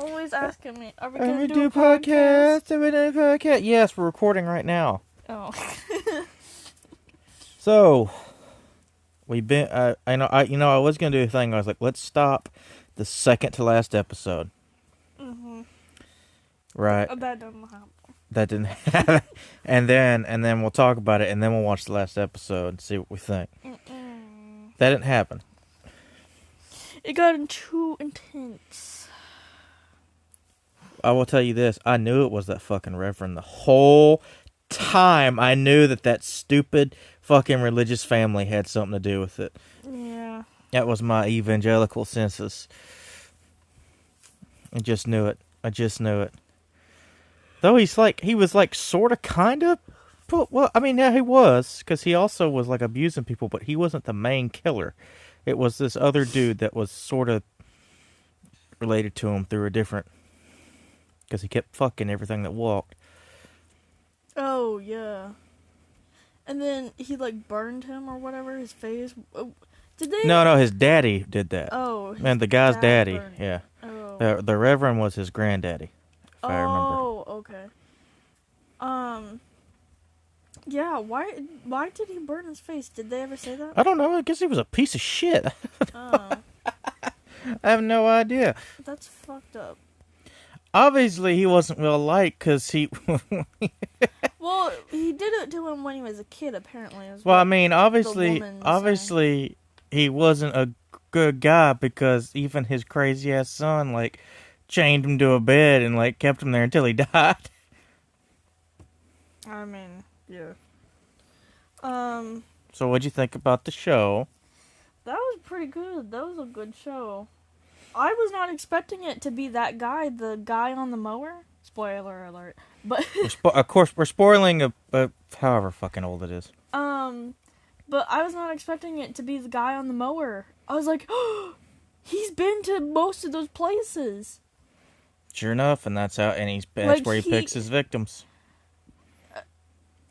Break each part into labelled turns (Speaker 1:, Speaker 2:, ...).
Speaker 1: always asking me, are we
Speaker 2: And
Speaker 1: gonna
Speaker 2: we
Speaker 1: do a
Speaker 2: podcast.
Speaker 1: podcast?
Speaker 2: And we do podcast. Yes, we're recording right now.
Speaker 1: Oh.
Speaker 2: So, we've been. I was gonna do a thing. I was like, let's stop the second to last episode.
Speaker 1: Mm-hmm.
Speaker 2: Right.
Speaker 1: That doesn't happen.
Speaker 2: That didn't happen. and then we'll talk about it, and then we'll watch the last episode and see what we think.
Speaker 1: Mm-mm.
Speaker 2: That didn't happen.
Speaker 1: It got too intense.
Speaker 2: I will tell you this. I knew it was that fucking reverend the whole time. I knew that stupid fucking religious family had something to do with it.
Speaker 1: Yeah.
Speaker 2: That was my evangelical senses. I just knew it. Though he was like sort of kind of, well, I mean, yeah, he was, because he also was like abusing people, but he wasn't the main killer. It was this other dude that was sort of related to him through a different, because he kept fucking everything that walked.
Speaker 1: Oh, yeah. And then he, like, burned him or whatever, his face. Did they?
Speaker 2: No, his daddy did that.
Speaker 1: Oh.
Speaker 2: And the guy's daddy,
Speaker 1: burned.
Speaker 2: yeah.
Speaker 1: Oh.
Speaker 2: The reverend was his granddaddy, if I remember.
Speaker 1: Oh, okay. Yeah, why did he burn his face? Did they ever say that?
Speaker 2: I don't know. I guess he was a piece of shit.
Speaker 1: Oh.
Speaker 2: I have no idea.
Speaker 1: That's fucked up.
Speaker 2: Obviously, he wasn't well liked because he.
Speaker 1: Well, he did it to him when he was a kid, apparently.
Speaker 2: Well, I mean, obviously, he wasn't a good guy because even his crazy ass son, like, chained him to a bed and like kept him there until he died.
Speaker 1: I mean, yeah.
Speaker 2: So, what'd you think about the show?
Speaker 1: That was pretty good. That was a good show. I was not expecting it to be that guy, the guy on the mower. Spoiler alert. But
Speaker 2: Of course, we're spoiling however fucking old it is.
Speaker 1: but I was not expecting it to be the guy on the mower. I was like, oh, he's been to most of those places.
Speaker 2: Sure enough, and that's where he picks his victims.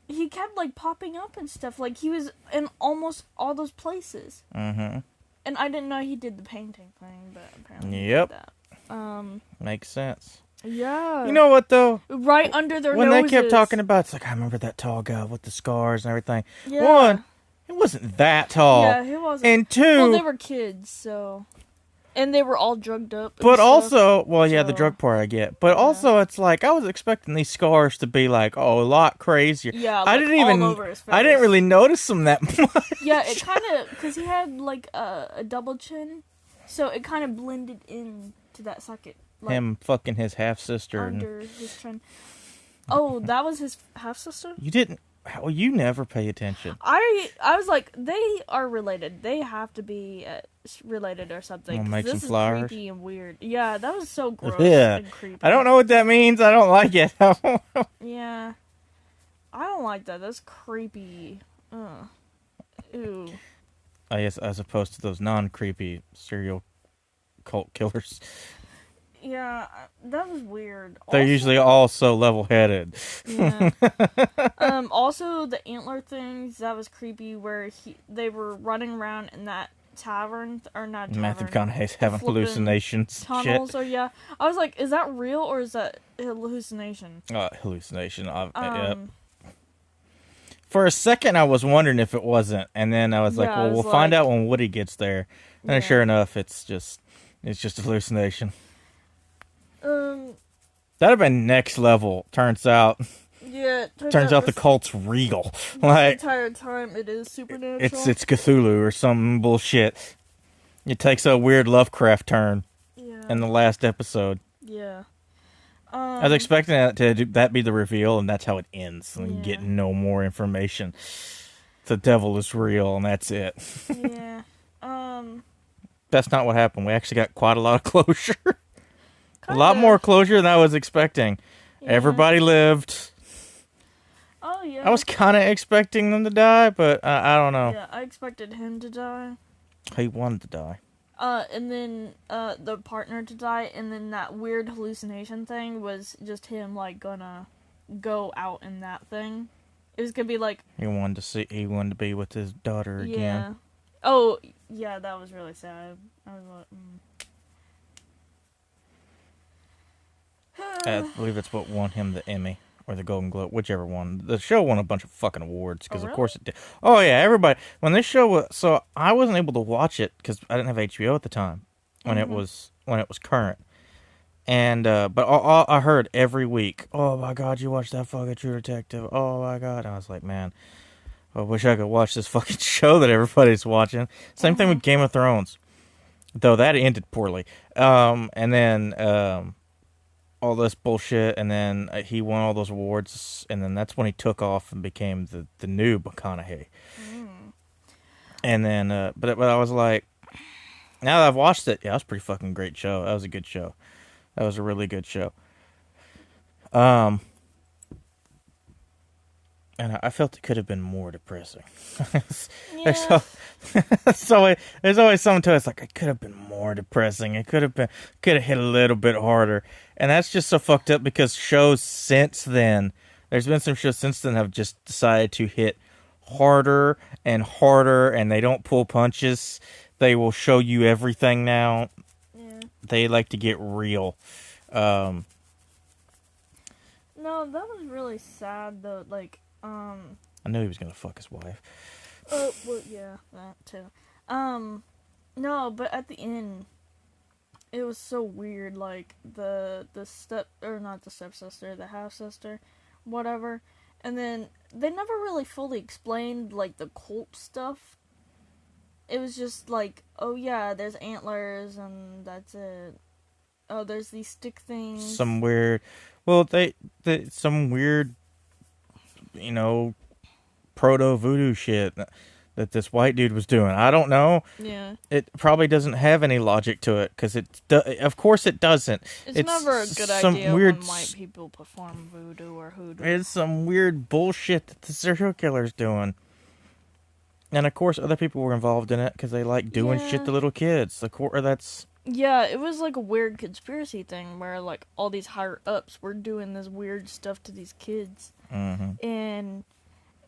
Speaker 1: He kept, like, popping up and stuff. Like, he was in almost all those places.
Speaker 2: Mm-hmm.
Speaker 1: And I didn't know he did the painting thing, but apparently
Speaker 2: Yep.
Speaker 1: he did that.
Speaker 2: Makes sense.
Speaker 1: Yeah.
Speaker 2: You know what, though?
Speaker 1: Right under their
Speaker 2: when
Speaker 1: noses.
Speaker 2: they kept talking about, it's like, I remember that tall guy with the scars and everything.
Speaker 1: Yeah.
Speaker 2: One, he wasn't that tall.
Speaker 1: Yeah, he wasn't.
Speaker 2: And two...
Speaker 1: Well, they were kids, so... And they were all drugged up.
Speaker 2: But also, the
Speaker 1: so,
Speaker 2: drug part I get. But also, it's like, I was expecting these scars to be like, a lot crazier.
Speaker 1: Yeah,
Speaker 2: I didn't
Speaker 1: all over his face.
Speaker 2: I didn't really notice them that much.
Speaker 1: Yeah, it kind of, because he had, like, a double chin, so it kind of blended in to that socket. Like,
Speaker 2: Him fucking his half-sister.
Speaker 1: Under his chin. Oh, that was his half-sister?
Speaker 2: You didn't... Well, you never pay attention.
Speaker 1: I was like, they are related. They have to be related or something.
Speaker 2: Wanna make
Speaker 1: this
Speaker 2: some flowers?
Speaker 1: is creepy and weird. Yeah, that was so gross
Speaker 2: Yeah.
Speaker 1: and creepy.
Speaker 2: I don't know what that means. I don't like it.
Speaker 1: Yeah. I don't like that. That's creepy. Ugh. Ew.
Speaker 2: I guess as opposed to those non-creepy serial cult killers.
Speaker 1: Yeah, that was weird.
Speaker 2: They're usually all so level-headed.
Speaker 1: Yeah. Also, the antler things, that was creepy, where they were running around in that tavern, or not tavern.
Speaker 2: Matthew McConaughey's having hallucinations.
Speaker 1: Tunnels,
Speaker 2: Shit.
Speaker 1: or yeah. I was like, is that real, or is that hallucination?
Speaker 2: Hallucination. Yep. For a second, I was wondering if it wasn't, and then I was like, well, we'll find out when Woody gets there. And sure enough, it's just a hallucination. That'd have been next level. Turns out.
Speaker 1: Yeah.
Speaker 2: Turns out the cult's real.
Speaker 1: The entire time it is supernatural.
Speaker 2: It's Cthulhu or some bullshit. It takes a weird Lovecraft turn.
Speaker 1: Yeah.
Speaker 2: In the last episode.
Speaker 1: Yeah.
Speaker 2: I was expecting that be the reveal, and that's how it ends. And we get no more information. The devil is real, and that's it.
Speaker 1: Yeah.
Speaker 2: That's not what happened. We actually got quite a lot of closure. A lot more closure than I was expecting. Yeah. Everybody lived.
Speaker 1: Oh, yeah.
Speaker 2: I was kind of expecting them to die, but I don't know.
Speaker 1: Yeah, I expected him to die.
Speaker 2: He wanted to die.
Speaker 1: And then, the partner to die, and then that weird hallucination thing was just him, like, gonna go out in that thing. It was gonna be like...
Speaker 2: He wanted to be with his daughter again.
Speaker 1: Yeah. Oh, yeah, that was really sad. I was like,
Speaker 2: I believe it's what won him the Emmy or the Golden Globe, whichever one. The show won a bunch of fucking awards because,
Speaker 1: Oh,
Speaker 2: of
Speaker 1: really?
Speaker 2: course, it did. Oh yeah, everybody. When this show was, so I wasn't able to watch it because I didn't have HBO at the time when it was current. And but I heard every week, oh my god, you watched that fucking True Detective? Oh my god, and I was like, man, I wish I could watch this fucking show that everybody's watching. Same thing with Game of Thrones, though that ended poorly. And then all this bullshit, and then he won all those awards, and then that's when he took off and became the new McConaughey. And then, but I was like, now that I've watched it, yeah, it was a pretty fucking great show. That was a good show. That was a really good show. And I felt it could have been more depressing.
Speaker 1: Yeah.
Speaker 2: There's always something to it. It's like it could have been more depressing. It could have hit a little bit harder, and that's just so fucked up because shows since then, there's been some shows since then have just decided to hit harder and harder, and they don't pull punches. They will show you everything now.
Speaker 1: Yeah.
Speaker 2: They like to get real.
Speaker 1: No, that was really sad though. Like,
Speaker 2: I knew he was gonna fuck his wife.
Speaker 1: well, yeah, that too. No, but at the end, it was so weird. Like the step or not the stepsister, the half sister, whatever. And then they never really fully explained like the cult stuff. It was just like, oh yeah, there's antlers and that's it. Oh, there's these stick things.
Speaker 2: Some weird, well, some weird, you know, proto voodoo shit that this white dude was doing. I don't know.
Speaker 1: Yeah.
Speaker 2: It probably doesn't have any logic to it because of course it doesn't.
Speaker 1: It's never a good
Speaker 2: some
Speaker 1: idea
Speaker 2: weird,
Speaker 1: when white people perform voodoo or hoodoo.
Speaker 2: It's some weird bullshit that the serial killer's doing. And of course, other people were involved in it because they like doing shit to little kids.
Speaker 1: Yeah, it was like a weird conspiracy thing where like all these higher ups were doing this weird stuff to these kids, and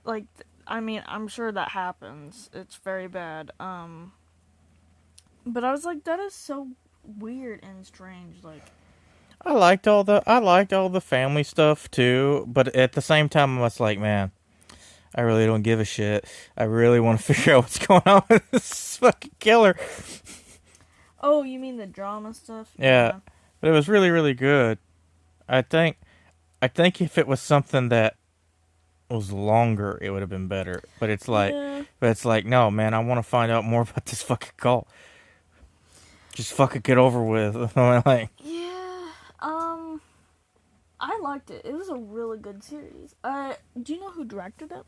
Speaker 1: like I mean I'm sure that happens. It's very bad. But I was like, that is so weird and strange. Like,
Speaker 2: I liked all the family stuff too, but at the same time, I was like, man, I really don't give a shit. I really want to figure out what's going on with this fucking killer.
Speaker 1: oh, you mean the drama stuff?
Speaker 2: Yeah, but it was really, really good. I think if it was something that was longer, it would have been better. But it's like, no, man, I want to find out more about this fucking cult. Just fucking get over with. Like,
Speaker 1: yeah, I liked it. It was a really good series. Do you know who directed it?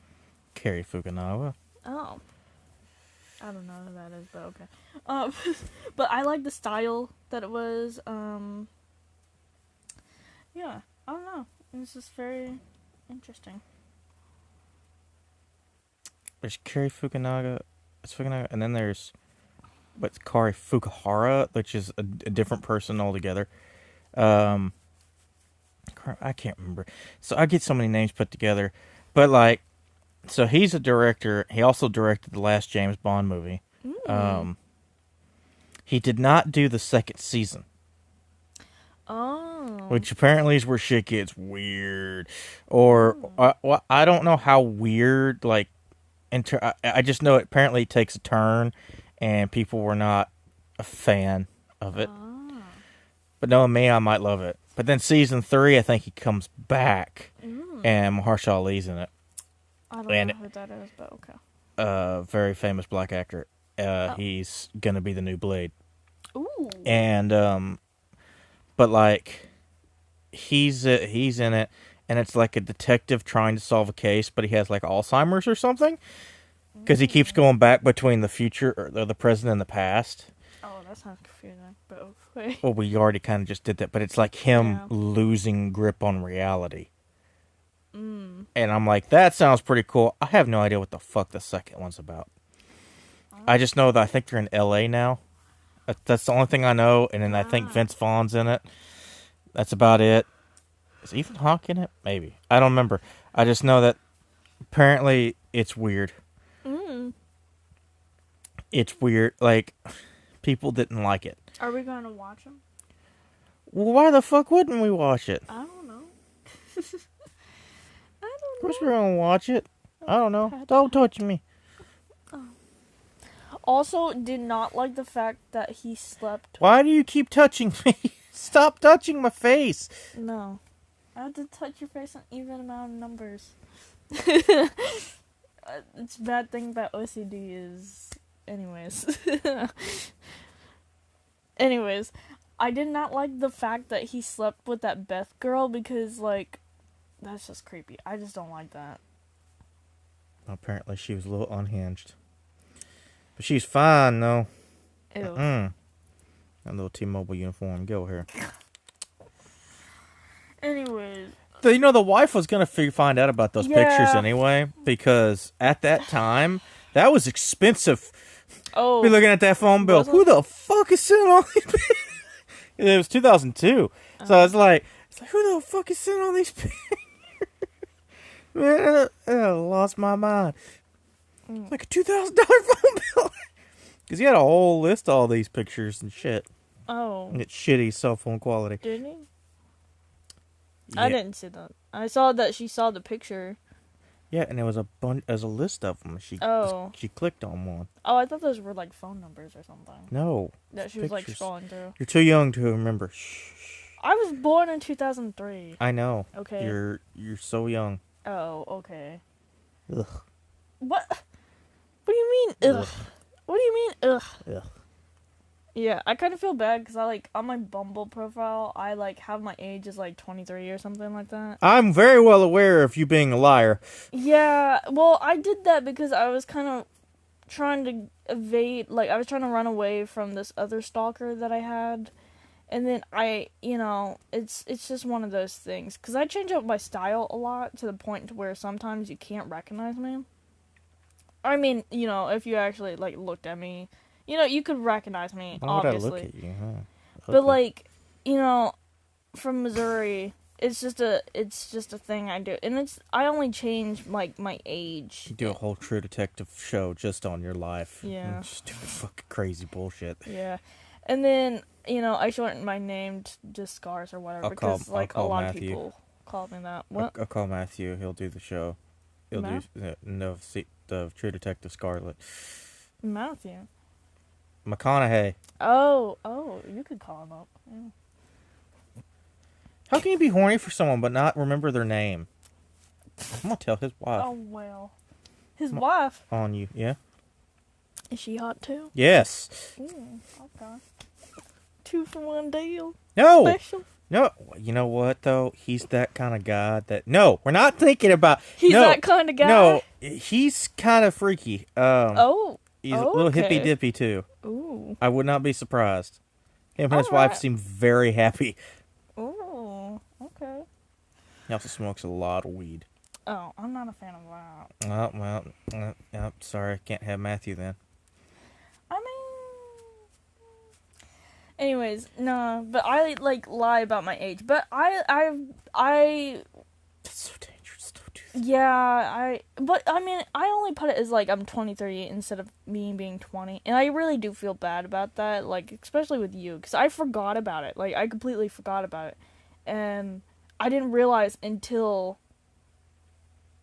Speaker 2: Cary Fukunaga.
Speaker 1: Oh. I don't know who that is, but okay. But I like the style that it was. Yeah, I don't know. It's just very interesting.
Speaker 2: There's Cary Fukunaga. It's Fukunaga, and then there's Kari Fukuhara, which is a different person altogether. I can't remember. So I get so many names put together, but like, so he's a director. He also directed the last James Bond movie. He did not do the second season.
Speaker 1: Oh.
Speaker 2: Which apparently is where shit gets weird. Or, I don't know how weird, like, I just know it apparently takes a turn, and people were not a fan of it. But knowing me, I might love it. But then season 3, I think he comes back, and Mahershala Ali's in it.
Speaker 1: I don't know who that is, but okay.
Speaker 2: Very famous black actor. He's gonna be the new Blade.
Speaker 1: Ooh.
Speaker 2: And but like, he's in it, and it's like a detective trying to solve a case, but he has like Alzheimer's or something, because he keeps going back between the future or the present and the past.
Speaker 1: Oh, that sounds confusing, but okay.
Speaker 2: Well, we already kind of just did that, but it's like him losing grip on reality. And I'm like, that sounds pretty cool. I have no idea what the fuck the second one's about. I just know that I think they're in L.A. now. That's the only thing I know. And then I think Vince Vaughn's in it. That's about it. Is Ethan Hawke in it? Maybe. I don't remember. I just know that apparently it's weird. It's weird. Like, people didn't like it.
Speaker 1: Are we going to watch them?
Speaker 2: Well, why the fuck wouldn't we watch it?
Speaker 1: I don't know. I
Speaker 2: Of
Speaker 1: don't
Speaker 2: course
Speaker 1: know.
Speaker 2: we're gonna watch it. I don't know. Don't touch me.
Speaker 1: Also, did not like the fact that he slept.
Speaker 2: Why do you keep touching me? Stop touching my face.
Speaker 1: No. I have to touch your face an even amount of numbers. It's a bad thing about OCD is... Anyways. Anyways, I did not like the fact that he slept with that Beth girl because, like, that's just creepy. I just don't like that.
Speaker 2: Apparently she was a little unhinged. But she's fine, though.
Speaker 1: Ew.
Speaker 2: That little T-Mobile uniform. Go here.
Speaker 1: Anyways.
Speaker 2: You know, the wife was going to find out about those pictures
Speaker 1: Yeah.
Speaker 2: anyway, because at that time, that was expensive.
Speaker 1: Oh.
Speaker 2: Be looking at that phone bill.
Speaker 1: Was it?
Speaker 2: Who the fuck is sending all these pictures? It was 2002. So it's like, who the fuck is sending all these pictures? Man, I lost my mind. Like a $2,000 phone bill. Because he had a whole list of all these pictures and shit.
Speaker 1: Oh.
Speaker 2: And it's shitty cell phone quality.
Speaker 1: Didn't he?
Speaker 2: Yeah.
Speaker 1: I didn't see that. I saw that she saw the picture.
Speaker 2: Yeah, and there was a list of them. She clicked on one.
Speaker 1: Oh, I thought those were like phone numbers or something.
Speaker 2: No.
Speaker 1: That she was like
Speaker 2: Pictures.
Speaker 1: scrolling through.
Speaker 2: You're too young to remember. Shh.
Speaker 1: I was born in 2003.
Speaker 2: I know.
Speaker 1: Okay.
Speaker 2: You're so young.
Speaker 1: Oh, okay.
Speaker 2: Ugh.
Speaker 1: What? What do you mean, ugh? What do you mean, ugh?
Speaker 2: Ugh.
Speaker 1: Yeah, I kind of feel bad because I, like, on my Bumble profile, I, like, have my age as, like, 23 or something like that.
Speaker 2: I'm very well aware of you being a liar.
Speaker 1: Yeah, well, I did that because I was kind of trying to evade, like, I was trying to run away from this other stalker that I had. And then it's just one of those things. Because I change up my style a lot to the point to where sometimes you can't recognize me. I mean, if you actually, like, looked at me, you could recognize me,
Speaker 2: Why would I
Speaker 1: obviously.
Speaker 2: look at you, huh?
Speaker 1: But,
Speaker 2: Okay.
Speaker 1: like, from Missouri, it's just a thing I do. And I only change, like, my age.
Speaker 2: You do a whole True Detective show just on your life.
Speaker 1: Yeah.
Speaker 2: Stupid fucking crazy bullshit.
Speaker 1: Yeah. And then, I shortened my name to Scars or whatever. Because,
Speaker 2: I'll
Speaker 1: like,
Speaker 2: call
Speaker 1: a lot
Speaker 2: Matthew.
Speaker 1: of people call me that. What?
Speaker 2: I'll call Matthew. He'll do the show. He'll
Speaker 1: Matt?
Speaker 2: do the True Detective Scarlet.
Speaker 1: Matthew.
Speaker 2: McConaughey.
Speaker 1: Oh, you could call him up. Yeah.
Speaker 2: How can you be horny for someone but not remember their name? I'm gonna tell his wife
Speaker 1: Oh, well. His wife,
Speaker 2: on you. Yeah.
Speaker 1: is she hot too?
Speaker 2: Yes.
Speaker 1: Okay. 2-for-1 deal.
Speaker 2: No.
Speaker 1: Special.
Speaker 2: No. You know what though? He's that kind of guy that. No, we're not thinking about.
Speaker 1: He's
Speaker 2: no,
Speaker 1: that kind of guy?
Speaker 2: No, he's kind of freaky.
Speaker 1: Oh.
Speaker 2: He's a little
Speaker 1: okay.
Speaker 2: hippy dippy too.
Speaker 1: Ooh.
Speaker 2: I would not be surprised. Him and his
Speaker 1: Alright.
Speaker 2: wife seem very happy.
Speaker 1: Ooh. Okay.
Speaker 2: He also smokes a lot of weed.
Speaker 1: Oh, I'm not a fan of that.
Speaker 2: Well, sorry, can't have Matthew then.
Speaker 1: I mean... Anyways, no, but I, like, lie about my age. But I...
Speaker 2: That's so dangerous. Don't do that.
Speaker 1: Yeah, but, I mean, I only put it as, like, I'm 23 instead of me being 20. And I really do feel bad about that, like, especially with you. Because I forgot about it. Like, I completely forgot about it. And I didn't realize until...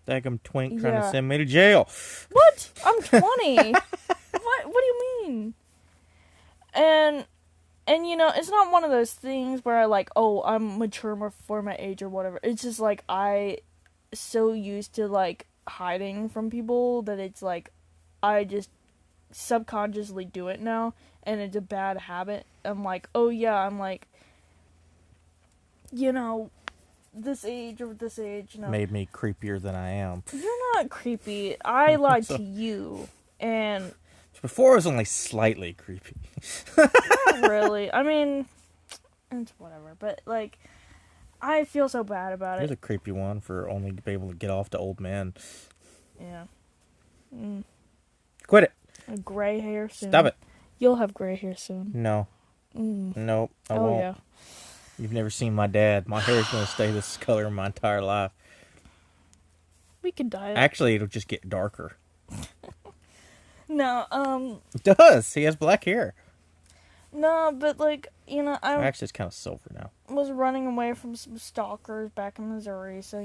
Speaker 2: Daggum twink trying to
Speaker 1: Yeah.
Speaker 2: send me to jail.
Speaker 1: What? I'm 20. What do you mean? And it's not one of those things where I like, oh, I'm mature for my age or whatever. It's just like I so used to like hiding from people that it's like I just subconsciously do it now, and it's a bad habit. I'm like, oh yeah, I'm like, this age or this age.
Speaker 2: Made me creepier than I am.
Speaker 1: You're not creepy. I lied to you, and
Speaker 2: Before it was only slightly creepy.
Speaker 1: not really. I mean, it's whatever. But like, I feel so bad about
Speaker 2: Here's
Speaker 1: it.
Speaker 2: a creepy one for only to be able to get off to old men.
Speaker 1: Yeah.
Speaker 2: Quit it.
Speaker 1: Gray hair soon.
Speaker 2: Stop it.
Speaker 1: You'll have gray hair soon.
Speaker 2: No. Nope. I
Speaker 1: Oh
Speaker 2: won't.
Speaker 1: yeah.
Speaker 2: You've never seen my dad. My hair's going to stay this color my entire life.
Speaker 1: We could dye it.
Speaker 2: Actually, it'll just get darker.
Speaker 1: No.
Speaker 2: It does. He has black hair.
Speaker 1: No, but like, I
Speaker 2: Actually, it's kind of silver now.
Speaker 1: was running away from some stalkers back in Missouri, so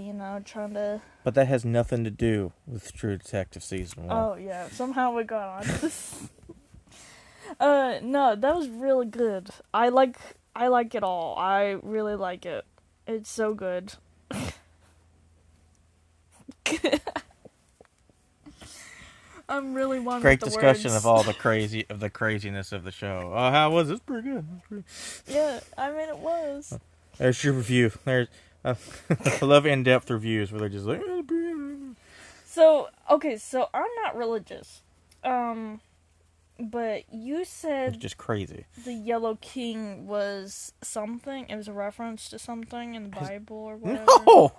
Speaker 1: trying to.
Speaker 2: But that has nothing to do with True Detective season 1.
Speaker 1: Oh yeah, somehow we got on this. No, that was really good. I like it all. I really like it. It's so good. I'm really one
Speaker 2: Great
Speaker 1: with the
Speaker 2: discussion
Speaker 1: words.
Speaker 2: of all the craziness of the show. Oh, how was it? It's pretty good.
Speaker 1: Yeah, I mean it was.
Speaker 2: There's your review. There's I love in-depth reviews where they're just like.
Speaker 1: So okay, so I'm not religious, but you
Speaker 2: It's
Speaker 1: said
Speaker 2: just crazy.
Speaker 1: the Yellow King was something. It was a reference to something in the Bible or whatever.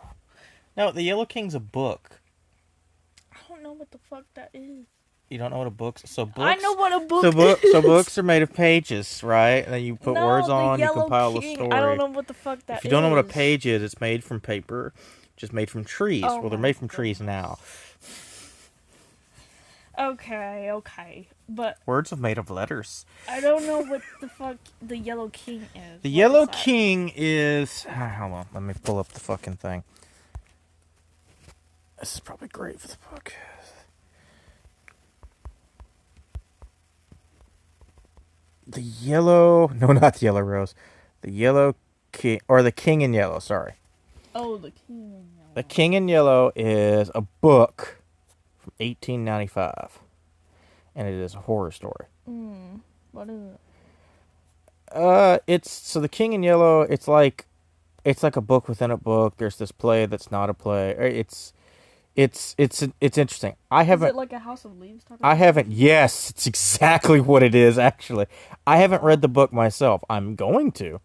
Speaker 2: No, the Yellow King's a book.
Speaker 1: I don't know what the fuck that is.
Speaker 2: You don't know what a book's? So books.
Speaker 1: I know what a book
Speaker 2: So
Speaker 1: is.
Speaker 2: books are made of pages, right? And then you put words
Speaker 1: the
Speaker 2: on, you
Speaker 1: Yellow
Speaker 2: compile
Speaker 1: King,
Speaker 2: a story.
Speaker 1: I don't know what the fuck that is.
Speaker 2: If you don't know what a page is, it's made from paper, just made from trees.
Speaker 1: Oh
Speaker 2: Well, they're
Speaker 1: my
Speaker 2: made from trees now.
Speaker 1: Okay, but
Speaker 2: Words are made of letters.
Speaker 1: I don't know what the fuck the Yellow King is.
Speaker 2: The
Speaker 1: What
Speaker 2: Yellow
Speaker 1: is that?
Speaker 2: King is... Hold on, let me pull up the fucking thing. This is probably great for the book. The Yellow... No, not the Yellow Rose. The Yellow King... Or the King in Yellow, sorry.
Speaker 1: Oh, the King in Yellow.
Speaker 2: The King in Yellow is a book from 1895. And it is a horror story.
Speaker 1: What is it?
Speaker 2: It's... So the King in Yellow, it's like a book within a book. There's this play that's not a play. It's interesting. I haven't...
Speaker 1: Is it like a House of Leaves type of
Speaker 2: I
Speaker 1: thing?
Speaker 2: haven't. Yes, it's exactly what it is. Actually, I haven't read the book myself. I'm going to.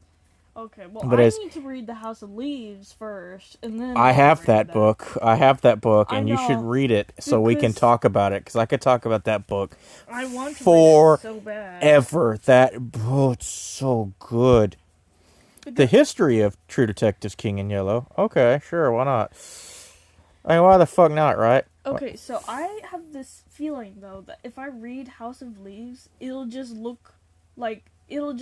Speaker 1: Okay, well,
Speaker 2: But
Speaker 1: I
Speaker 2: it's-
Speaker 1: need to read the House of Leaves first, and then
Speaker 2: I
Speaker 1: I'll
Speaker 2: have
Speaker 1: read
Speaker 2: that book. I have that book,
Speaker 1: I
Speaker 2: and you should
Speaker 1: know,
Speaker 2: read it so we can
Speaker 1: because-
Speaker 2: talk about it. Because I could talk about that book
Speaker 1: I want to
Speaker 2: for
Speaker 1: read it so bad.
Speaker 2: ever. It's so good. The history of True Detectives King in Yellow. Okay, sure, why not? I mean, why the fuck not, right?
Speaker 1: Okay, so I have this feeling though that if I read House of Leaves, it'll just look like it'll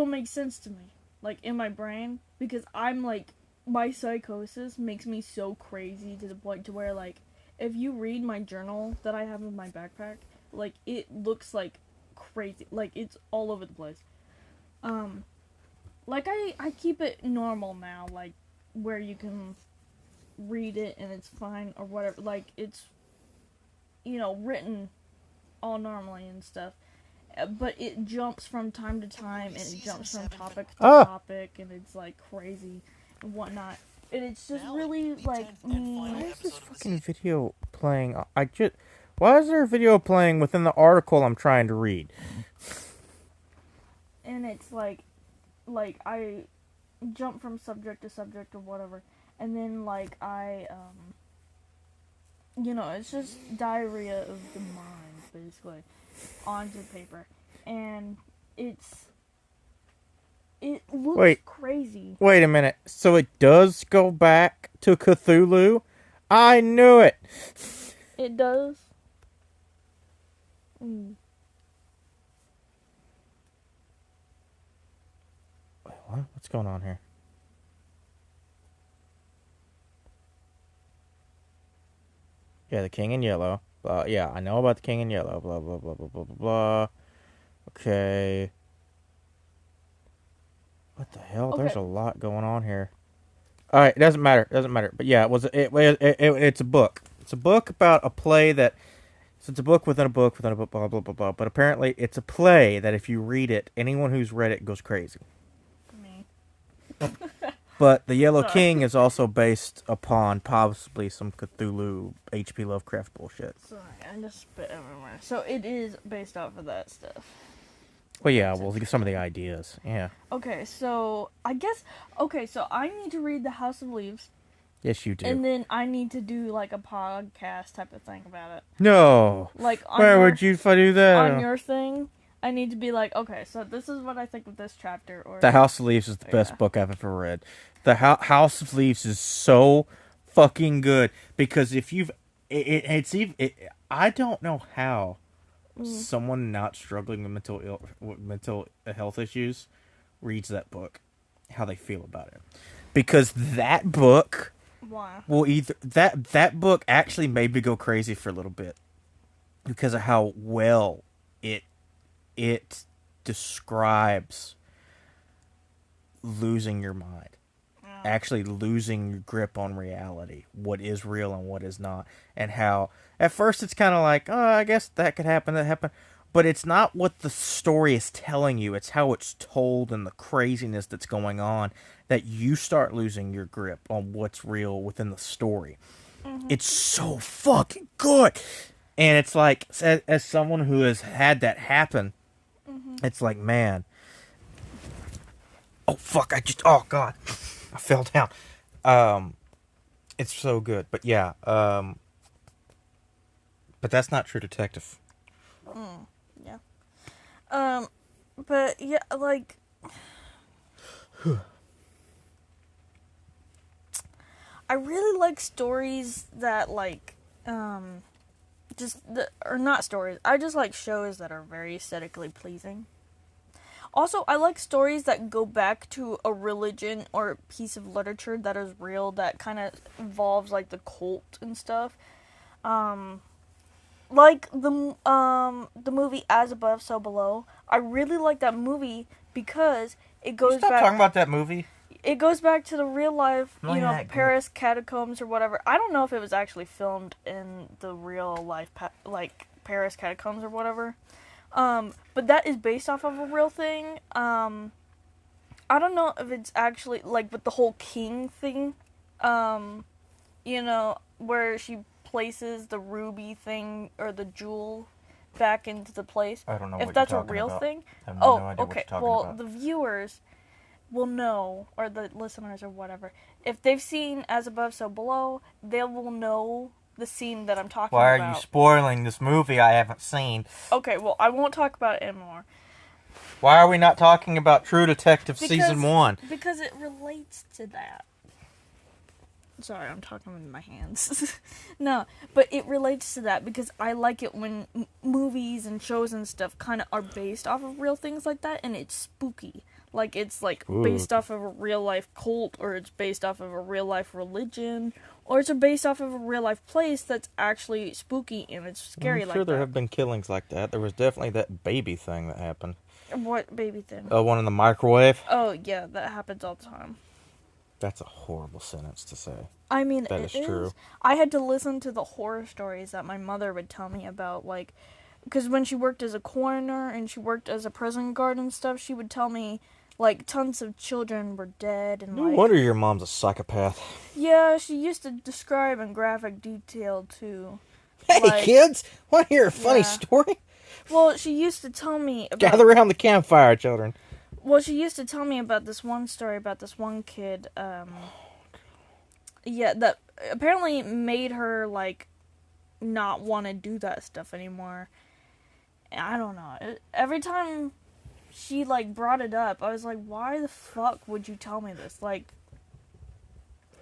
Speaker 1: make sense to me, like in my brain, because I'm like my psychosis makes me so crazy to the point to where like if you read my journal that I have in my backpack, like it looks like crazy, like it's all over the place. Like I keep it normal now, like where you can read it and it's fine or whatever, like it's written all normally and stuff, but it jumps from time to time and it jumps from topic to topic and it's like crazy and whatnot, and it's just really like
Speaker 2: Why is this fucking video playing? Why is there a video playing within the article I'm trying to read?
Speaker 1: and it's like I jump from subject to subject or whatever, and then like I it's just diarrhea of the mind basically onto paper, and it looks
Speaker 2: Wait.
Speaker 1: crazy.
Speaker 2: Wait a minute. So it does go back to Cthulhu? I knew it.
Speaker 1: It does. Mm.
Speaker 2: Wait, what? What's going on here? Yeah, the King in Yellow. Yeah, I know about the King in Yellow. Blah, blah, blah, blah, blah, blah, blah. Okay. What the hell?
Speaker 1: Okay.
Speaker 2: There's a lot going on here. All right, it doesn't matter. But yeah, it's a book. It's a book about a play that... So it's a book within a book within a book, blah, blah, blah, blah. But apparently it's a play that if you read it, anyone who's read it goes crazy.
Speaker 1: Me.
Speaker 2: But the Yellow
Speaker 1: Sorry.
Speaker 2: King is also based upon possibly some Cthulhu, H.P. Lovecraft bullshit.
Speaker 1: Sorry, I just spit everywhere. So it is based off of that stuff.
Speaker 2: Well, yeah, we'll get some of the ideas. Yeah.
Speaker 1: Okay, so I guess so I need to read The House of Leaves,
Speaker 2: Yes, you do.
Speaker 1: and then I need to do like a podcast type of thing about it.
Speaker 2: No.
Speaker 1: Like on
Speaker 2: Where
Speaker 1: your,
Speaker 2: would you do that?
Speaker 1: on your thing, I need to be like, okay, so this is what I think of this chapter, or
Speaker 2: The House of Leaves is the best
Speaker 1: Yeah.
Speaker 2: book I've ever read. The House of Leaves is so fucking good because if you've, it's even. I don't know how someone not struggling with mental health issues reads that book, how they feel about it, because that book
Speaker 1: Why?
Speaker 2: will either that book actually made me go crazy for a little bit because of how well it describes losing your mind, actually losing your grip on reality, what is real and what is not, and how at first it's kind of like, oh, I guess that could happen, that happened, but it's not what the story is telling you, it's how it's told and the craziness that's going on that you start losing your grip on what's real within the story. It's so fucking good. And it's like, as someone who has had that happen, it's like, man, oh fuck, oh god, I fell down. It's so good, but yeah, but that's not True Detective.
Speaker 1: Yeah. But yeah, like, I really like stories that like, or not stories. I just like shows that are very aesthetically pleasing. Also, I like stories that go back to a religion or a piece of literature that is real, that kind of involves like the cult and stuff. Like the movie As Above, So Below. I really like that movie because it goes
Speaker 2: Stop
Speaker 1: back.
Speaker 2: talking about that movie.
Speaker 1: It goes back to the real life,
Speaker 2: Not that good.
Speaker 1: Paris catacombs or whatever. I don't know if it was actually filmed in the real life, like Paris catacombs or whatever. But that is based off of a real thing. I don't know if it's actually like with the whole king thing. Where she places the ruby thing or the jewel back into the place.
Speaker 2: I don't know
Speaker 1: if
Speaker 2: what
Speaker 1: that's
Speaker 2: you're
Speaker 1: a
Speaker 2: talking
Speaker 1: real
Speaker 2: about.
Speaker 1: thing.
Speaker 2: I have
Speaker 1: Oh,
Speaker 2: no idea
Speaker 1: okay.
Speaker 2: what you're talking
Speaker 1: Well,
Speaker 2: about.
Speaker 1: the viewers will know, or the listeners or whatever, if they've seen As Above, So Below, they will know the scene that I'm talking
Speaker 2: Why
Speaker 1: about.
Speaker 2: are you spoiling this movie I haven't seen?
Speaker 1: Okay, well, I won't talk about it anymore.
Speaker 2: Why are we not talking about True Detective Season 1?
Speaker 1: Because it relates to that. Sorry, I'm talking with my hands. No, but it relates to that because I like it when movies and shows and stuff kind of are based off of real things like that, and it's spooky. Like, it's like based off of a real life cult, or it's based off of a real life religion, or it's based off of a real life place that's actually spooky and it's scary.
Speaker 2: I'm sure
Speaker 1: like
Speaker 2: there
Speaker 1: that.
Speaker 2: have been killings like that. There was definitely that baby thing that happened.
Speaker 1: What baby thing?
Speaker 2: One in the microwave.
Speaker 1: Oh yeah, that happens all the time.
Speaker 2: That's a horrible sentence to say.
Speaker 1: I mean,
Speaker 2: That
Speaker 1: it
Speaker 2: is true.
Speaker 1: I had to listen to the horror stories that my mother would tell me about, like, because when she worked as a coroner and she worked as a prison guard and stuff, she would tell me, like, tons of children were dead and,
Speaker 2: No
Speaker 1: like...
Speaker 2: wonder your mom's a psychopath.
Speaker 1: Yeah, she used to describe in graphic detail, too.
Speaker 2: Hey,
Speaker 1: Like,
Speaker 2: kids! Want to hear a funny
Speaker 1: yeah.
Speaker 2: story?
Speaker 1: Well, she used to tell me about...
Speaker 2: Gather around the campfire, children.
Speaker 1: Well, she used to tell me about this one story about this one kid, yeah, that apparently made her, like, not want to do that stuff anymore. I don't know. Every time she, like, brought it up, I was like, why the fuck would you tell me this? Like,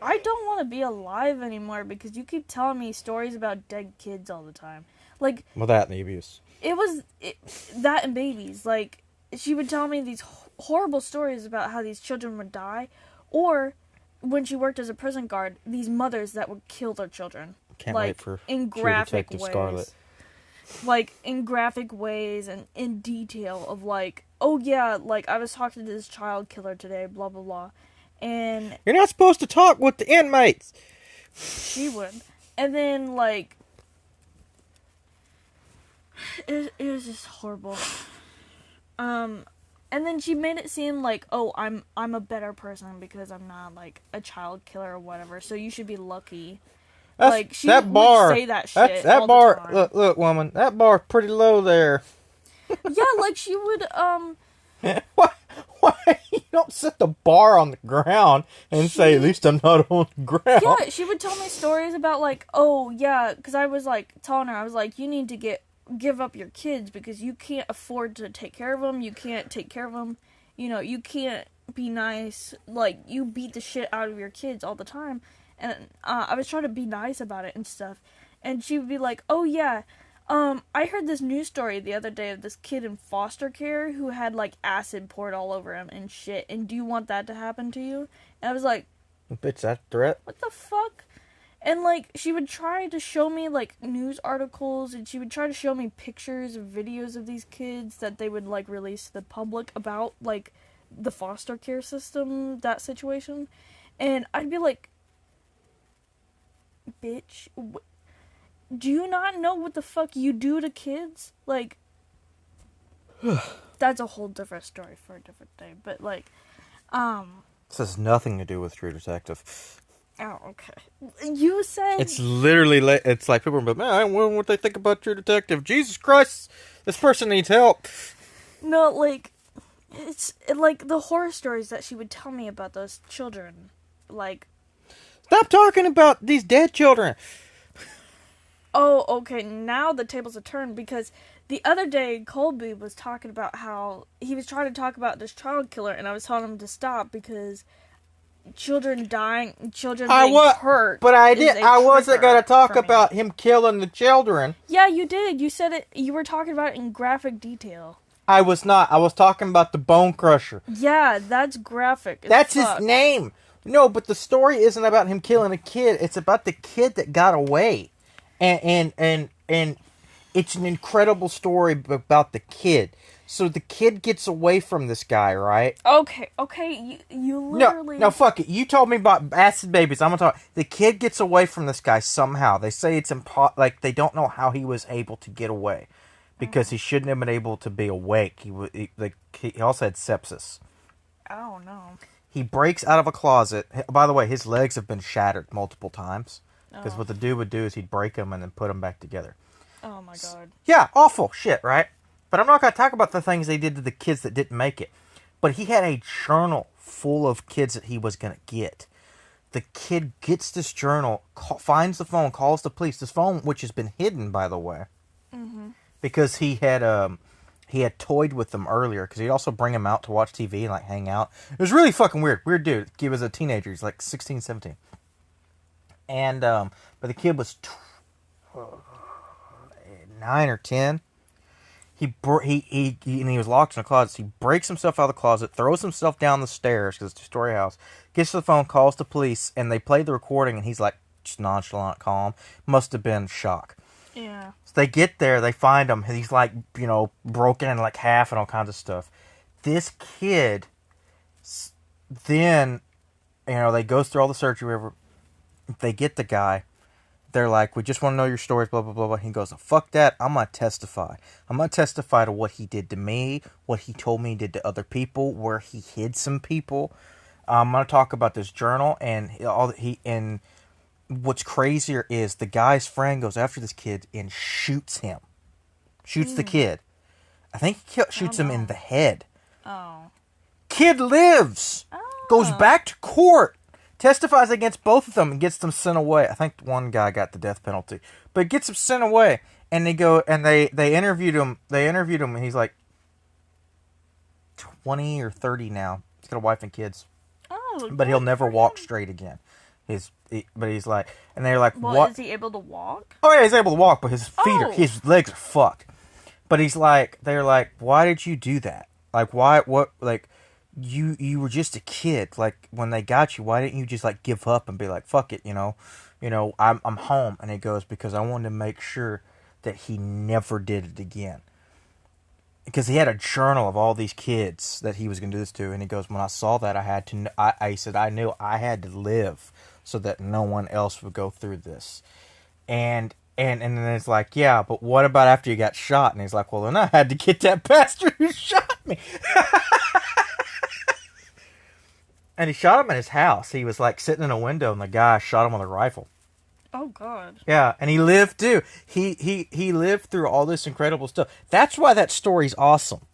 Speaker 1: I don't want to be alive anymore because you keep telling me stories about dead kids all the time. Like,
Speaker 2: Well, that and the abuse.
Speaker 1: that and babies. Like, she would tell me these horrible stories about how these children would die, or when she worked as a prison guard, these mothers that would kill their children.
Speaker 2: Can't
Speaker 1: like,
Speaker 2: wait for
Speaker 1: in
Speaker 2: True
Speaker 1: graphic
Speaker 2: Detective
Speaker 1: ways.
Speaker 2: Scarlet.
Speaker 1: Like, in graphic ways and in detail of, like, oh yeah, like, I was talking to this child killer today, blah blah blah, and
Speaker 2: You're not supposed to talk with the inmates!
Speaker 1: she would, and then, like, it was just horrible. And then she made it seem like, oh, I'm a better person because I'm not, like, a child killer or whatever, so you should be lucky. Like, she
Speaker 2: that
Speaker 1: would
Speaker 2: bar,
Speaker 1: say that shit
Speaker 2: that
Speaker 1: all
Speaker 2: bar,
Speaker 1: the time.
Speaker 2: look, woman, that bar's pretty low there.
Speaker 1: Yeah, like, she would,
Speaker 2: Why you don't set the bar on the ground and say, at least I'm not on the ground?
Speaker 1: yeah, she would tell me stories about, like, oh, yeah, because I was, like, telling her, I was like, you need to give up your kids because you can't afford to take care of them, you can't take care of them, you know, you can't be nice, like, you beat the shit out of your kids all the time, and I was trying to be nice about it and stuff, and she would be like, oh, yeah, I heard this news story the other day of this kid in foster care who had like acid poured all over him and shit. And do you want that to happen to you? And I was like,
Speaker 2: Bitch, that threat?
Speaker 1: what the fuck? And like she would try to show me like news articles, and she would try to show me pictures of videos of these kids that they would like release to the public about like the foster care system, that situation. And I'd be like, bitch, do you not know what the fuck you do to kids? Like, that's a whole different story for a different day. But like,
Speaker 2: This has nothing to do with True Detective.
Speaker 1: oh, okay. You said
Speaker 2: It's literally, it's like people are like, man, I wonder what they think about True Detective. Jesus Christ, this person needs help.
Speaker 1: no, like, like the horror stories that she would tell me about those children. Like,
Speaker 2: Stop talking about these dead children.
Speaker 1: oh, okay, now the tables have turned because the other day Colby was talking about how he was trying to talk about this child killer, and I was telling him to stop because children dying, children being hurt.
Speaker 2: But I wasn't
Speaker 1: trigger
Speaker 2: going to talk
Speaker 1: for me.
Speaker 2: about him killing the children.
Speaker 1: Yeah, you did. You said it. You were talking about it in graphic detail.
Speaker 2: I was not. I was talking about the Bone Crusher.
Speaker 1: Yeah, that's graphic. as
Speaker 2: That's
Speaker 1: fuck.
Speaker 2: his name. No, but the story isn't about him killing a kid. It's about the kid that got away. And it's an incredible story about the kid. So the kid gets away from this guy, right?
Speaker 1: Okay. You literally.
Speaker 2: No, fuck it. You told me about acid babies. I'm gonna talk. The kid gets away from this guy somehow. They say it's like they don't know how he was able to get away, because he shouldn't have been able to be awake. He also had sepsis.
Speaker 1: Oh no.
Speaker 2: He breaks out of a closet. By the way, his legs have been shattered multiple times. Because what the dude would do is he'd break them and then put them back together.
Speaker 1: Oh my god.
Speaker 2: Yeah, awful shit, right? But I'm not going to talk about the things they did to the kids that didn't make it. But he had a journal full of kids that he was going to get. The kid gets this journal, finds the phone, calls the police. This phone, which has been hidden, by the way. Mm-hmm. Because he had toyed with them earlier. Because he'd also bring him out to watch TV and like hang out. It was really fucking weird. Weird dude. He was a teenager. He's like 16, 17. And, but the kid was 9 or 10. He was locked in a closet. So he breaks himself out of the closet, throws himself down the stairs, because it's a two-story house, gets to the phone, calls the police, and they play the recording, and he's like, just nonchalant, calm. Must have been shock.
Speaker 1: Yeah.
Speaker 2: So they get there, they find him, and he's like, broken in like half and all kinds of stuff. This kid, then, they go through all the surgery, whatever. They get the guy. They're like, we just want to know your stories, blah, blah, blah, blah. He goes, fuck that. I'm going to testify. I'm going to testify to what he did to me, what he told me he did to other people, where he hid some people. I'm going to talk about this journal, and and what's crazier is the guy's friend goes after this kid and shoots him. Shoots the kid. I think he shoots him in the head.
Speaker 1: Oh.
Speaker 2: Kid lives. Goes back to court. Testifies against both of them and gets them sent away. I think one guy got the death penalty, but gets them sent away. And they go and they interviewed him. They interviewed him, and he's like 20 or 30 now. He's got a wife and kids.
Speaker 1: Oh.
Speaker 2: But he'll never walk straight again. But he's like, and they're like,
Speaker 1: well,
Speaker 2: what?
Speaker 1: Is he able to walk?
Speaker 2: Oh yeah, he's able to walk, but his feet his legs are fucked. But he's like, they're like, why did you do that? Like, why? What? Like. You were just a kid. Like, when they got you, why didn't you just like give up and be like, fuck it, I'm home. And he goes, because I wanted to make sure that he never did it again. Because he had a journal of all these kids that he was going to do this to, and he goes, when I saw that, I had to. I said I knew I had to live so that no one else would go through this. And then it's like, yeah, but what about after you got shot? And he's like, well, then I had to get that bastard who shot me. And he shot him in his house. He was like sitting in a window, and the guy shot him with a rifle.
Speaker 1: Oh God.
Speaker 2: Yeah, and he lived too. He lived through all this incredible stuff. That's why that story's awesome.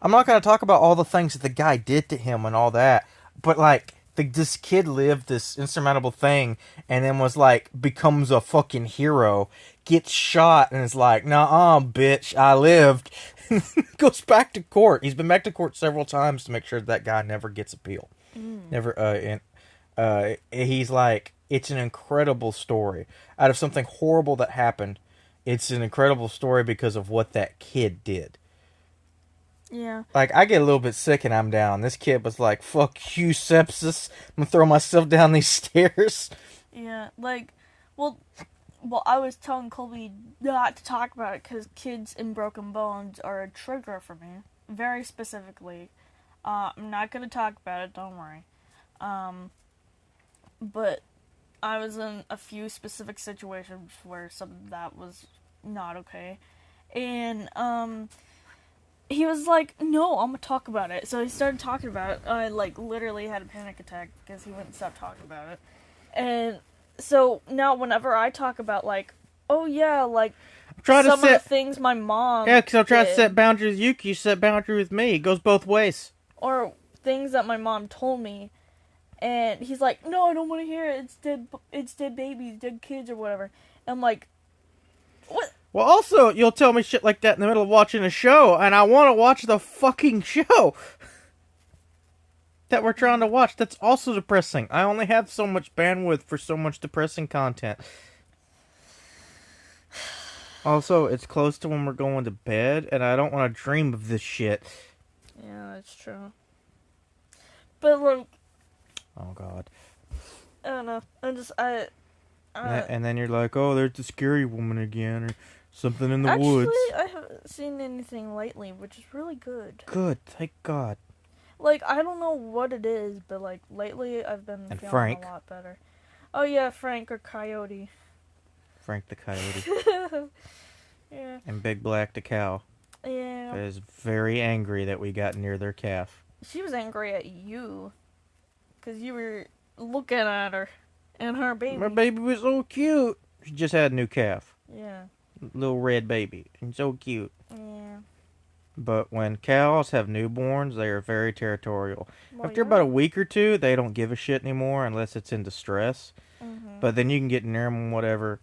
Speaker 2: I'm not going to talk about all the things that the guy did to him and all that, but like this kid lived this insurmountable thing, and then was like becomes a fucking hero, gets shot, and is like, "Nah, bitch, I lived." Goes back to court. He's been back to court several times to make sure that guy never gets appeal. Never. He's like, it's an incredible story out of something horrible that happened, it's an incredible story because of what that kid did.
Speaker 1: Yeah.
Speaker 2: Like, I get a little bit sick and I'm down. This kid was like, fuck you, sepsis. I'm gonna throw myself down these stairs.
Speaker 1: Yeah. Like, well, I was telling Colby not to talk about it because kids and broken bones are a trigger for me. Very specifically. I'm not going to talk about it, don't worry. But I was in a few specific situations where some of that was not okay. And, he was like, no, I'm going to talk about it. So he started talking about it. I, like, literally had a panic attack because he wouldn't stop talking about it. And so now whenever I talk about, like, oh yeah, like, some of the things my mom
Speaker 2: Yeah, because I'm trying to
Speaker 1: did,
Speaker 2: set boundaries with you set boundary with me. It goes both ways.
Speaker 1: or things that my mom told me, and he's like, no, I don't want to hear it. It's dead babies, dead kids, or whatever. And I'm like, what?
Speaker 2: Well, also, you'll tell me shit like that in the middle of watching a show, and I want to watch the fucking show that we're trying to watch. That's also depressing. I only have so much bandwidth for so much depressing content. Also, it's close to when we're going to bed, and I don't want to dream of this shit.
Speaker 1: Yeah, that's true. But, like,
Speaker 2: Oh, God.
Speaker 1: I don't know.
Speaker 2: And then you're like, oh, there's the scary woman again, or something in the
Speaker 1: actually,
Speaker 2: woods.
Speaker 1: I haven't seen anything lately, which is really good.
Speaker 2: Good, thank God.
Speaker 1: Like, I don't know what it is, but, like, lately I've been
Speaker 2: And
Speaker 1: feeling
Speaker 2: Frank.
Speaker 1: a lot better. Oh, yeah, Frank or Coyote.
Speaker 2: Frank the Coyote.
Speaker 1: Yeah.
Speaker 2: And Big Black the Cow.
Speaker 1: Yeah.
Speaker 2: Is very angry that we got near their calf.
Speaker 1: She was angry at you. Because you were looking at her. And her baby.
Speaker 2: My baby was so cute. She just had a new calf.
Speaker 1: Yeah.
Speaker 2: Little red baby. And so cute.
Speaker 1: Yeah.
Speaker 2: But when cows have newborns, they are very territorial.
Speaker 1: Well,
Speaker 2: After about a week or two, they don't give a shit anymore unless it's in distress.
Speaker 1: Mm-hmm.
Speaker 2: But then you can get near them and whatever.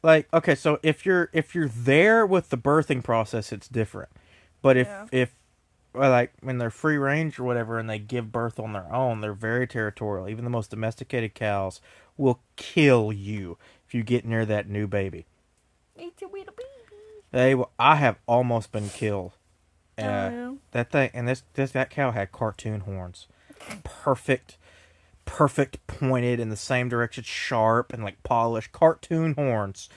Speaker 2: Like, okay, so if you're there with the birthing process, it's different. But if well, like when they're free range or whatever and they give birth on their own, they're very territorial. Even the most domesticated cows will kill you if you get near that new baby.
Speaker 1: It's a little baby.
Speaker 2: I have almost been killed.
Speaker 1: Yeah.
Speaker 2: That thing, and that cow had cartoon horns. Perfect pointed in the same direction, sharp and like polished cartoon horns.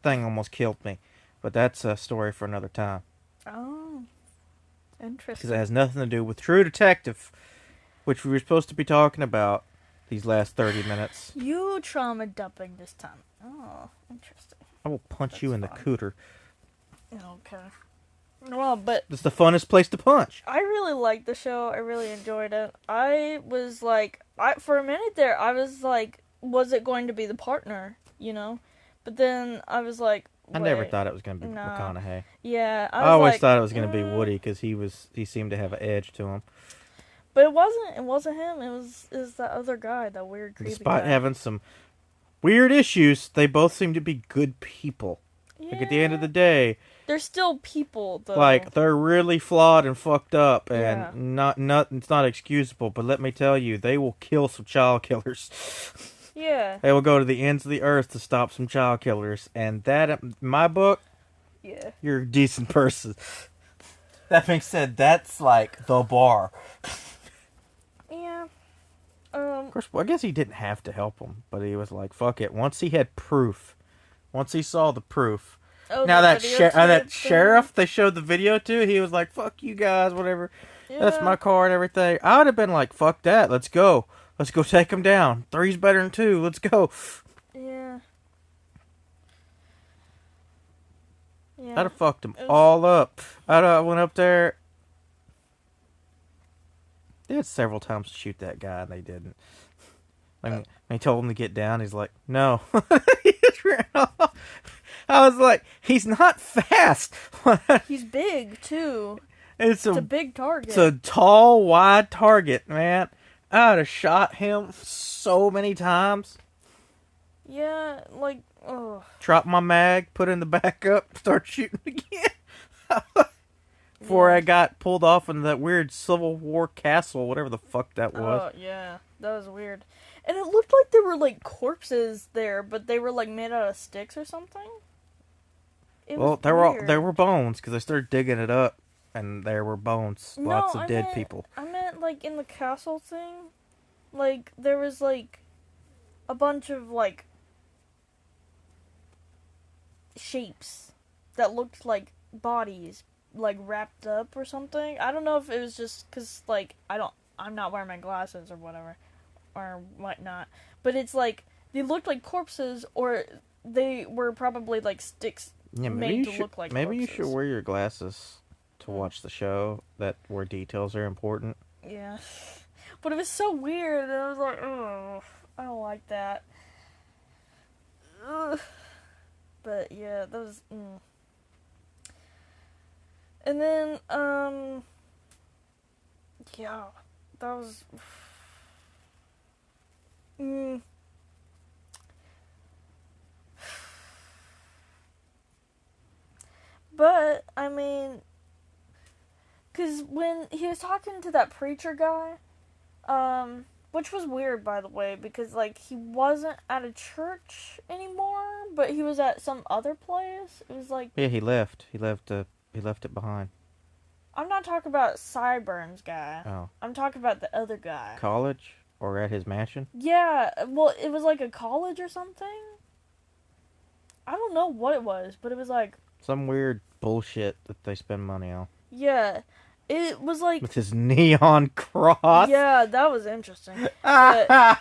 Speaker 2: Thing almost killed me, but that's a story for another time.
Speaker 1: Oh, interesting.
Speaker 2: Because it has nothing to do with True Detective, which we were supposed to be talking about these last 30 minutes.
Speaker 1: You trauma dumping this time. Oh, interesting.
Speaker 2: I will punch you in the cooter.
Speaker 1: Okay. Well, but
Speaker 2: It's the funnest place to punch.
Speaker 1: I really liked the show. I really enjoyed it. I was like, for a minute there, I was like, was it going to be the partner? You know, but then I was like,
Speaker 2: I never thought it was going to be McConaughey.
Speaker 1: Yeah,
Speaker 2: I always thought it was going to be Woody because he seemed to have an edge to him.
Speaker 1: But it wasn't. It wasn't him. It was that other guy, that weird creepy
Speaker 2: Despite
Speaker 1: guy.
Speaker 2: having some weird issues, they both seem to be good people.
Speaker 1: Yeah.
Speaker 2: Like at the end of the day,
Speaker 1: they're still people, though.
Speaker 2: like they're really flawed and fucked up, and
Speaker 1: Yeah.
Speaker 2: it's not excusable. But let me tell you, they will kill some child killers.
Speaker 1: Yeah.
Speaker 2: They will go to the ends of the earth to stop some child killers, and that, in my book,
Speaker 1: Yeah.
Speaker 2: you're a decent person. That being said, that's like the bar.
Speaker 1: Yeah.
Speaker 2: Of course, well, I guess he didn't have to help him, but he was like, "Fuck it." Once he had proof, once he saw the proof.
Speaker 1: Oh,
Speaker 2: Now
Speaker 1: the
Speaker 2: that
Speaker 1: videotape
Speaker 2: that
Speaker 1: thing?
Speaker 2: sheriff they showed the video to, he was like, "Fuck you guys, whatever. That's
Speaker 1: Yeah.
Speaker 2: my car and everything." I would have been like, "Fuck that, let's go take him down. 3's better than 2. Let's go."
Speaker 1: Yeah. Yeah.
Speaker 2: I'd have fucked them all up. I went up there. They had several times to shoot that guy, and they didn't. When he told him to get down, he's like, "No." He just ran off. I was like, he's not fast.
Speaker 1: He's big too.
Speaker 2: It's
Speaker 1: a big target.
Speaker 2: It's a tall, wide target, man. I would have shot him so many times.
Speaker 1: Yeah, like,
Speaker 2: Drop my mag, put in the backup, start shooting again. Before I got pulled off in that weird Civil War castle, whatever the fuck that was.
Speaker 1: Oh, yeah. That was weird. And it looked like there were, like, corpses there, but they were, like, made out of sticks or something. It
Speaker 2: Well,
Speaker 1: was
Speaker 2: there
Speaker 1: weird.
Speaker 2: were bones because I started digging it up, and there were bones,
Speaker 1: No,
Speaker 2: lots of dead people.
Speaker 1: I meant like in the castle thing. Like there was like a bunch of like shapes that looked like bodies, like wrapped up or something. I don't know if it was just because like I'm not wearing my glasses or whatever or whatnot, but it's like they looked like corpses or they were probably like sticks
Speaker 2: Yeah,
Speaker 1: made to look like
Speaker 2: maybe you should
Speaker 1: corpses.
Speaker 2: wear your glasses to
Speaker 1: Hmm.
Speaker 2: watch the show that where details are important.
Speaker 1: Yeah, but it was so weird. And I was like, oh, I don't like that. Ugh. But yeah, that was. And then, yeah, that was. Mm, but, I mean, because when he was talking to that preacher guy, which was weird, by the way, because, like, he wasn't at a church anymore, but he was at some other place. It was like,
Speaker 2: Yeah, he left. He left it behind.
Speaker 1: I'm not talking about Sideburns guy.
Speaker 2: Oh,
Speaker 1: I'm talking about the other guy.
Speaker 2: college or at his mansion?
Speaker 1: Yeah, well, it was like a college or something. I don't know what it was, but it was like,
Speaker 2: Some weird bullshit that they spend money on
Speaker 1: yeah, it was like,
Speaker 2: with his neon cross.
Speaker 1: yeah, that was interesting. But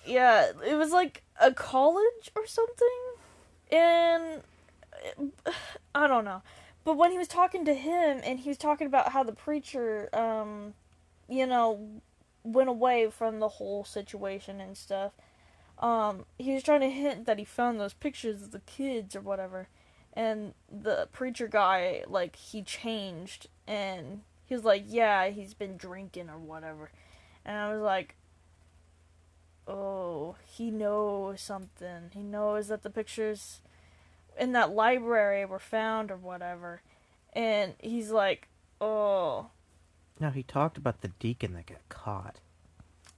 Speaker 1: yeah, it was like a college or something, and I don't know. But when he was talking to him, and he was talking about how the preacher, you know, went away from the whole situation and stuff. He was trying to hint that he found those pictures of the kids or whatever, and the preacher guy, like, he changed, and he was like, yeah, he's been drinking or whatever, and I was like, oh, he knows something. He knows that the pictures in that library were found or whatever, and he's like, oh,
Speaker 2: No, he talked about the deacon that got caught.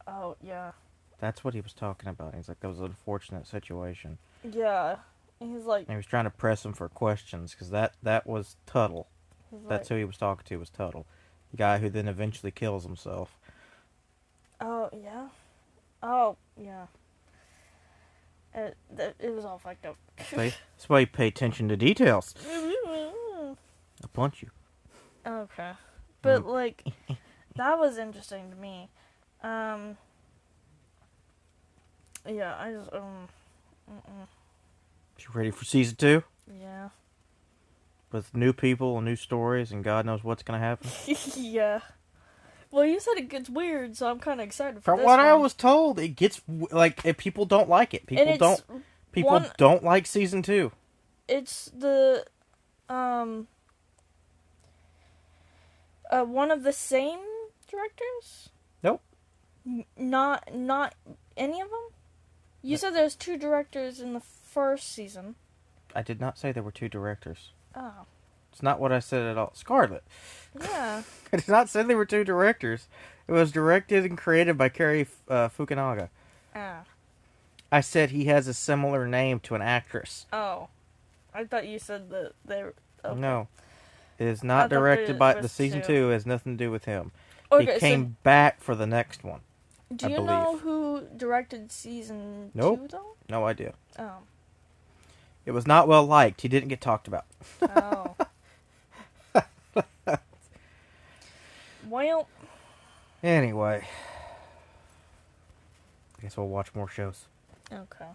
Speaker 1: oh, yeah,
Speaker 2: That's what he was talking about. He's like, that was an unfortunate situation.
Speaker 1: yeah, and he's like,
Speaker 2: And he was trying to press him for questions because that was Tuttle.
Speaker 1: he's like,
Speaker 2: That's who he was talking to, was Tuttle. The guy who then eventually kills himself.
Speaker 1: oh, yeah, oh, yeah. It was all fucked up.
Speaker 2: See? That's why you pay attention to details. I'll punch you.
Speaker 1: Okay. But, like, that was interesting to me. Yeah, I just,
Speaker 2: You ready for season 2?
Speaker 1: yeah.
Speaker 2: With new people and new stories and God knows what's going to happen?
Speaker 1: Yeah. Well, you said it gets weird, so I'm kind of excited for
Speaker 2: From
Speaker 1: this
Speaker 2: what I
Speaker 1: one.
Speaker 2: was told, it gets, like, if people don't like it.
Speaker 1: And it's
Speaker 2: People don't like season 2.
Speaker 1: it's the, one of the same directors?
Speaker 2: Nope.
Speaker 1: Not any of them? You said there's 2 directors in the first season.
Speaker 2: I did not say there were 2 directors.
Speaker 1: Oh.
Speaker 2: It's not what I said at all. Scarlet.
Speaker 1: Yeah.
Speaker 2: I did not say there were 2 directors. It was directed and created by Cary Fukunaga.
Speaker 1: Ah.
Speaker 2: I said he has a similar name to an actress.
Speaker 1: Oh. I thought you said that they're... Okay.
Speaker 2: No. It is
Speaker 1: I
Speaker 2: not
Speaker 1: thought there
Speaker 2: directed by... The
Speaker 1: was
Speaker 2: season
Speaker 1: 2.
Speaker 2: 2 has nothing to do with him.
Speaker 1: Okay,
Speaker 2: He came back for the next one.
Speaker 1: do
Speaker 2: I
Speaker 1: you know
Speaker 2: believe.
Speaker 1: who directed season
Speaker 2: Nope.
Speaker 1: 2, though?
Speaker 2: No idea.
Speaker 1: Oh.
Speaker 2: It was not well liked. He didn't get talked about.
Speaker 1: Oh. Well,
Speaker 2: Anyway. I guess we'll watch more shows.
Speaker 1: okay.